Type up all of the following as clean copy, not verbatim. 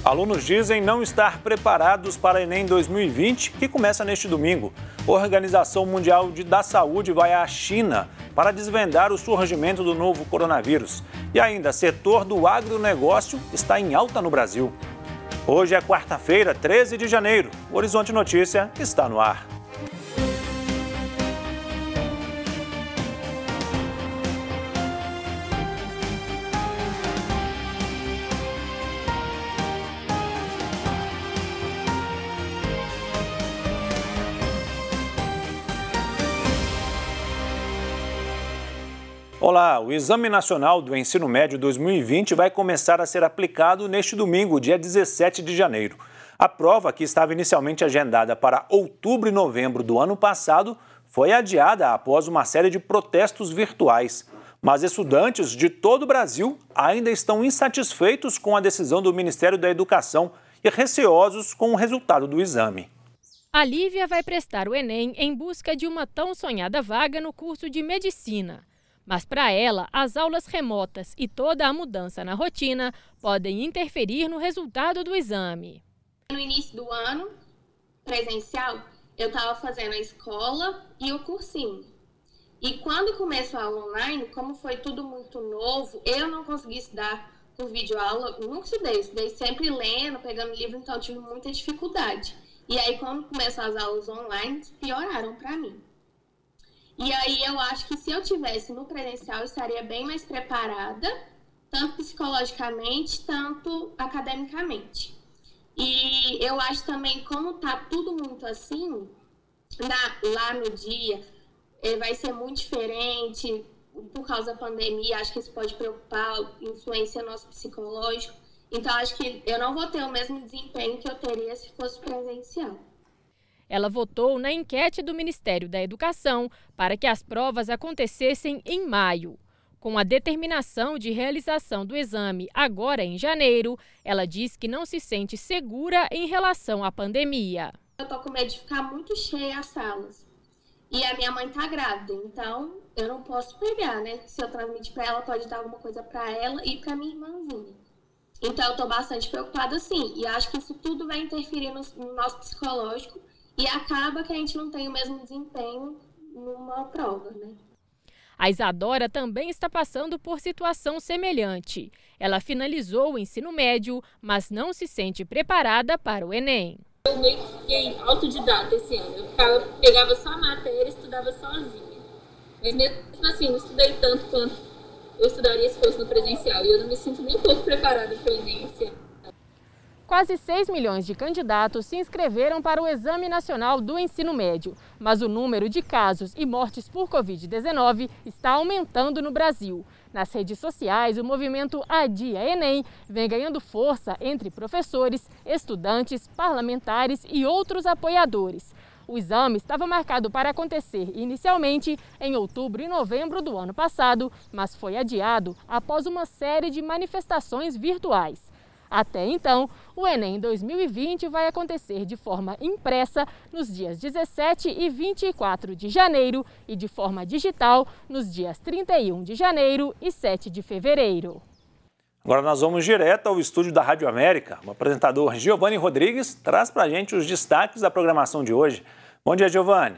Alunos dizem não estar preparados para o Enem 2020, que começa neste domingo. A Organização Mundial da Saúde vai à China para desvendar o surgimento do novo coronavírus. E ainda, setor do agronegócio está em alta no Brasil. Hoje é quarta-feira, 13 de janeiro. O Horizonte Notícia está no ar. Olá, o Exame Nacional do Ensino Médio 2020 vai começar a ser aplicado neste domingo, dia 17 de janeiro. A prova, que estava inicialmente agendada para outubro e novembro do ano passado, foi adiada após uma série de protestos virtuais. Mas estudantes de todo o Brasil ainda estão insatisfeitos com a decisão do Ministério da Educação e receosos com o resultado do exame. A Lívia vai prestar o Enem em busca de uma tão sonhada vaga no curso de Medicina. Mas para ela, as aulas remotas e toda a mudança na rotina podem interferir no resultado do exame. No início do ano, presencial, eu estava fazendo a escola e o cursinho. E quando começou a aula online, como foi tudo muito novo, eu não consegui estudar por videoaula, nunca estudei sempre lendo, pegando livro, então eu tive muita dificuldade. E aí, quando começaram as aulas online, pioraram para mim. E aí eu acho que se eu tivesse no presencial, eu estaria bem mais preparada, tanto psicologicamente, tanto academicamente. E eu acho também, como tá tudo muito assim, lá no dia, vai ser muito diferente, por causa da pandemia, acho que isso pode preocupar, influencia nosso psicológico. Então, acho que eu não vou ter o mesmo desempenho que eu teria se fosse presencial. Ela votou na enquete do Ministério da Educação para que as provas acontecessem em maio. Com a determinação de realização do exame agora em janeiro, ela diz que não se sente segura em relação à pandemia. Eu tô com medo de ficar muito cheia as salas. E a minha mãe tá grávida, então eu não posso pegar, né? Se eu transmitir para ela, pode dar alguma coisa para ela e para minha irmãzinha. Então eu tô bastante preocupada, sim. E acho que isso tudo vai interferir no nosso psicológico. E acaba que a gente não tem o mesmo desempenho numa prova, né? A Isadora também está passando por situação semelhante. Ela finalizou o ensino médio, mas não se sente preparada para o Enem. Eu meio que fiquei autodidata esse ano. Eu pegava só a matéria e estudava sozinha. Mas mesmo assim, não estudei tanto quanto eu estudaria se fosse no presencial. E eu não me sinto nem um pouco preparada para o Enem esse ano. Quase 6 milhões de candidatos se inscreveram para o Exame Nacional do Ensino Médio, mas o número de casos e mortes por Covid-19 está aumentando no Brasil. Nas redes sociais, o movimento Adia Enem vem ganhando força entre professores, estudantes, parlamentares e outros apoiadores. O exame estava marcado para acontecer inicialmente em outubro e novembro do ano passado, mas foi adiado após uma série de manifestações virtuais. Até então, o Enem 2020 vai acontecer de forma impressa nos dias 17 e 24 de janeiro e de forma digital nos dias 31 de janeiro e 7 de fevereiro. Agora nós vamos direto ao estúdio da Rádio América. O apresentador Giovanni Rodrigues traz para a gente os destaques da programação de hoje. Bom dia, Giovanni.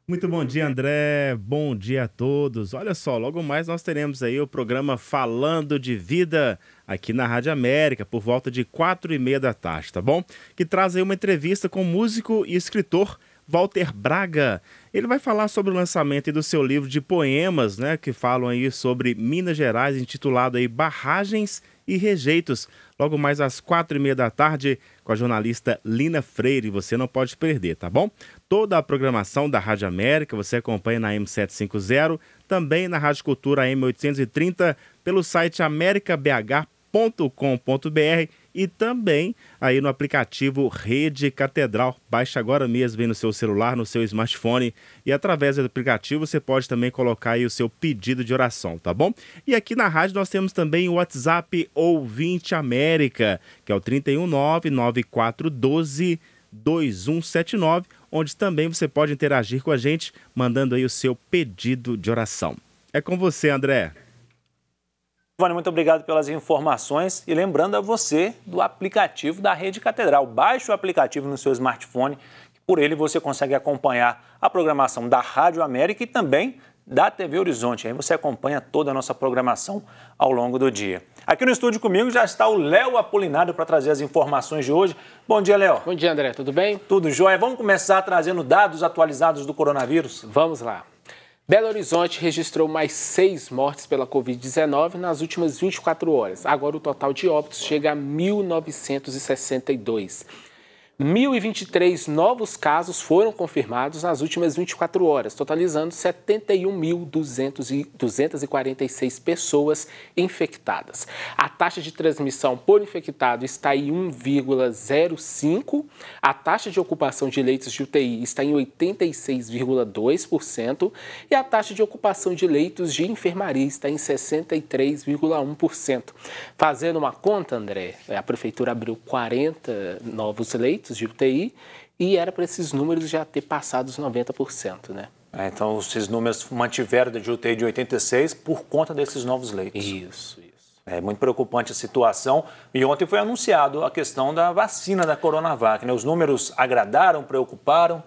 Muito bom dia, André. Bom dia a todos. Olha só, logo mais nós teremos aí o programa Falando de Vida aqui na Rádio América, por volta de 4h30 da tarde, tá bom? Que traz aí uma entrevista com o músico e escritor Walter Braga. Ele vai falar sobre o lançamento do seu livro de poemas, né, que falam aí sobre Minas Gerais, intitulado aí Barragens e Rejeitos, logo mais às 4h30 da tarde, com a jornalista Lina Freire. Você não pode perder, tá bom? Toda a programação da Rádio América você acompanha na M750, também na Rádio Cultura M830, pelo site americabh.com.br e também aí no aplicativo Rede Catedral. Baixe agora mesmo aí no seu celular, no seu smartphone, e através do aplicativo você pode também colocar aí o seu pedido de oração, tá bom? E aqui na rádio nós temos também o WhatsApp Ouvinte América, que é o 319-9412-2179, onde também você pode interagir com a gente, mandando aí o seu pedido de oração. É com você, André. Giovanni, muito obrigado pelas informações e lembrando a você do aplicativo da Rede Catedral. Baixe o aplicativo no seu smartphone, por ele você consegue acompanhar a programação da Rádio América e também da TV Horizonte. Aí você acompanha toda a nossa programação ao longo do dia. Aqui no estúdio comigo já está o Léo Apolinário para trazer as informações de hoje. Bom dia, Léo. Bom dia, André. Tudo bem? Tudo jóia. Vamos começar trazendo dados atualizados do coronavírus? Vamos lá. Belo Horizonte registrou mais 6 mortes pela Covid-19 nas últimas 24 horas. Agora o total de óbitos chega a 1.962. 1.023 novos casos foram confirmados nas últimas 24 horas, totalizando 71.246 pessoas infectadas. A taxa de transmissão por infectado está em 1,05%, a taxa de ocupação de leitos de UTI está em 86,2% e a taxa de ocupação de leitos de enfermaria está em 63,1%. Fazendo uma conta, André, a Prefeitura abriu 40 novos leitos de UTI e era para esses números já ter passado os 90%, né? Então, esses números mantiveram de UTI de 86 por conta desses novos leitos. Isso. É muito preocupante a situação. E ontem foi anunciado a questão da vacina da Coronavac, né? Os números agradaram, preocuparam?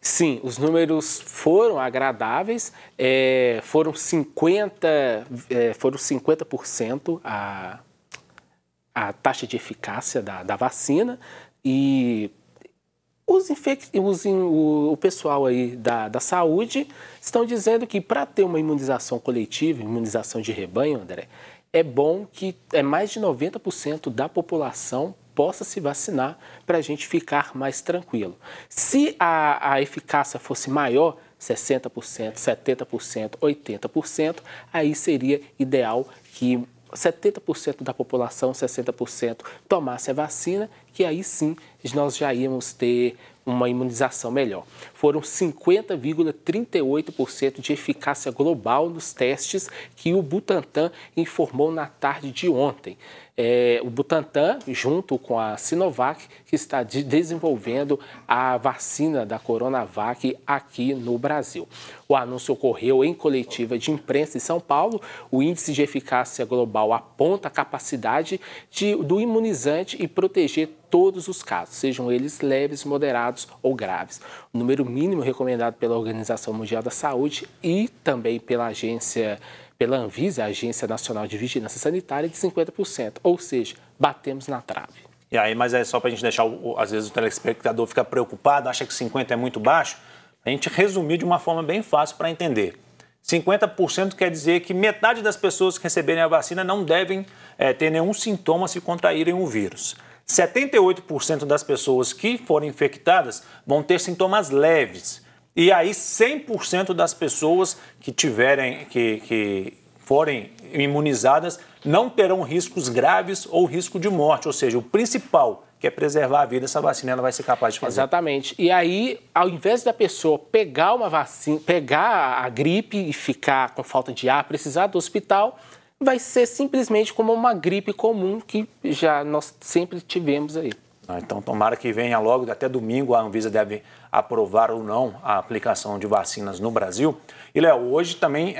Sim, os números foram agradáveis, foram 50% a taxa de eficácia da vacina. E o pessoal aí da saúde estão dizendo que para ter uma imunização coletiva, imunização de rebanho, André, é bom que mais de 90% da população possa se vacinar para a gente ficar mais tranquilo. Se a eficácia fosse maior, 60%, 70%, 80%, aí seria ideal que 70% da população, 60% tomasse a vacina, que aí sim nós já íamos ter uma imunização melhor. Foram 50,38% de eficácia global nos testes que o Butantan informou na tarde de ontem. O Butantan, junto com a Sinovac, que está desenvolvendo a vacina da Coronavac aqui no Brasil. O anúncio ocorreu em coletiva de imprensa em São Paulo. O índice de eficácia global aponta a capacidade do imunizante e proteger todos os casos, sejam eles leves, moderados ou graves. O número mínimo recomendado pela Organização Mundial da Saúde e também pela Anvisa, a Agência Nacional de Vigilância Sanitária, de 50%, ou seja, batemos na trave. E aí, mas é só para a gente deixar, às vezes o telespectador fica preocupado, acha que 50% é muito baixo, a gente resumir de uma forma bem fácil para entender. 50% quer dizer que metade das pessoas que receberem a vacina não devem ter nenhum sintoma se contraírem o vírus. 78% das pessoas que forem infectadas vão ter sintomas leves. E aí 100% das pessoas que forem imunizadas não terão riscos graves ou risco de morte. Ou seja, o principal, que é preservar a vida, essa vacina ela vai ser capaz de fazer. Exatamente. E aí, ao invés da pessoa pegar uma vacina, pegar a gripe e ficar com falta de ar, precisar do hospital, vai ser simplesmente como uma gripe comum que já nós sempre tivemos aí. Então, tomara que venha logo, até domingo a Anvisa deve aprovar ou não a aplicação de vacinas no Brasil. E, Léo, hoje também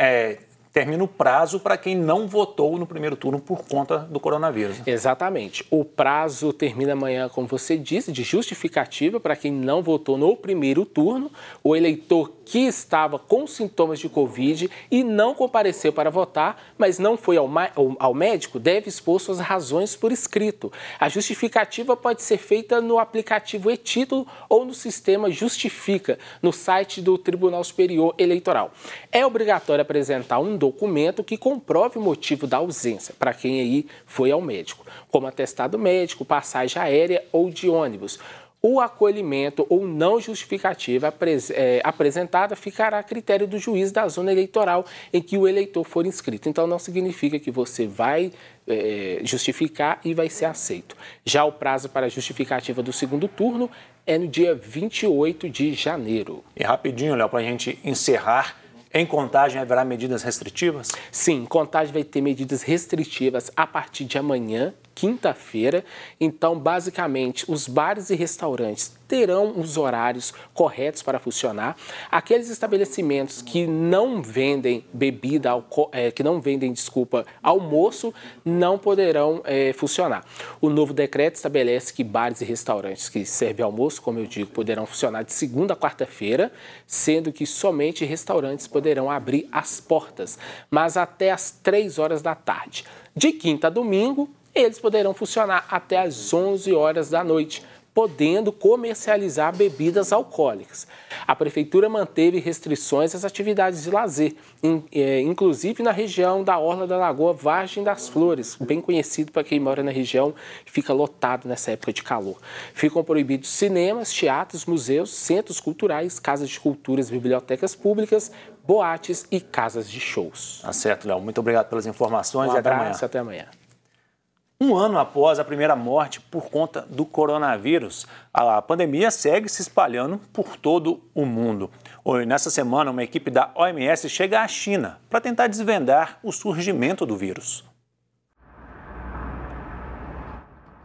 termina o prazo para quem não votou no primeiro turno por conta do coronavírus. Exatamente. O prazo termina amanhã, como você disse, de justificativa para quem não votou no primeiro turno. O eleitor que estava com sintomas de Covid e não compareceu para votar, mas não foi ao médico, deve expor suas razões por escrito. A justificativa pode ser feita no aplicativo e-Título ou no sistema Justifica, no site do Tribunal Superior Eleitoral. É obrigatório apresentar um documento que comprove o motivo da ausência, para quem aí foi ao médico, como atestado médico, passagem aérea ou de ônibus. O acolhimento ou não justificativa apresentada ficará a critério do juiz da zona eleitoral em que o eleitor for inscrito. Então, não significa que você vai justificar e vai ser aceito. Já o prazo para a justificativa do segundo turno é no dia 28 de janeiro. E rapidinho, Léo, para a gente encerrar, em Contagem haverá medidas restritivas? Sim, Contagem vai ter medidas restritivas a partir de amanhã, quinta-feira. Então, basicamente, os bares e restaurantes terão os horários corretos para funcionar. Aqueles estabelecimentos que não vendem bebida, almoço, não poderão funcionar. O novo decreto estabelece que bares e restaurantes que servem almoço, como eu digo, poderão funcionar de segunda a quarta-feira, sendo que somente restaurantes poderão abrir as portas, mas até às 3 horas da tarde. De quinta a domingo, eles poderão funcionar até às 11 horas da noite, podendo comercializar bebidas alcoólicas. A Prefeitura manteve restrições às atividades de lazer, inclusive na região da Orla da Lagoa Vargem das Flores, bem conhecido para quem mora na região, que fica lotado nessa época de calor. Ficam proibidos cinemas, teatros, museus, centros culturais, casas de culturas, bibliotecas públicas, boates e casas de shows. Tá certo, Léo. Muito obrigado pelas informações e até amanhã. Até amanhã. Um ano após a primeira morte por conta do coronavírus, a pandemia segue se espalhando por todo o mundo. Nessa semana, uma equipe da OMS chega à China para tentar desvendar o surgimento do vírus.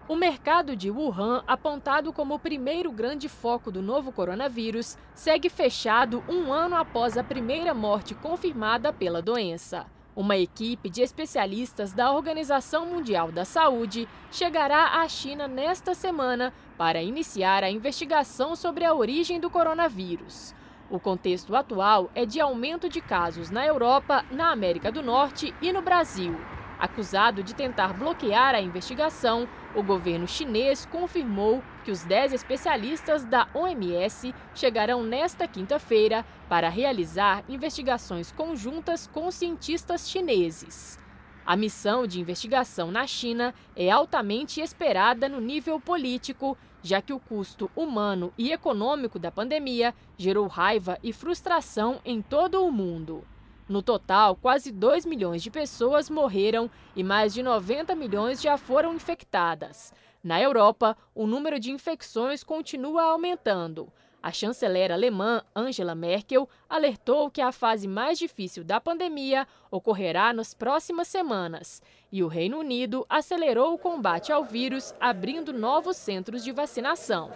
O mercado de Wuhan, apontado como o primeiro grande foco do novo coronavírus, segue fechado um ano após a primeira morte confirmada pela doença. Uma equipe de especialistas da Organização Mundial da Saúde chegará à China nesta semana para iniciar a investigação sobre a origem do coronavírus. O contexto atual é de aumento de casos na Europa, na América do Norte e no Brasil. Acusado de tentar bloquear a investigação, o governo chinês confirmou que os 10 especialistas da OMS chegarão nesta quinta-feira para realizar investigações conjuntas com cientistas chineses. A missão de investigação na China é altamente esperada no nível político, já que o custo humano e econômico da pandemia gerou raiva e frustração em todo o mundo. No total, quase 2 milhões de pessoas morreram e mais de 90 milhões já foram infectadas. Na Europa, o número de infecções continua aumentando. A chanceler alemã Angela Merkel alertou que a fase mais difícil da pandemia ocorrerá nas próximas semanas. E o Reino Unido acelerou o combate ao vírus, abrindo novos centros de vacinação.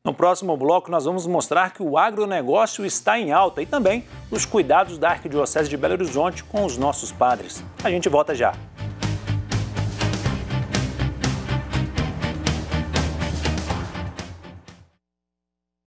No próximo bloco, nós vamos mostrar que o agronegócio está em alta e também os cuidados da Arquidiocese de Belo Horizonte com os nossos padres. A gente volta já.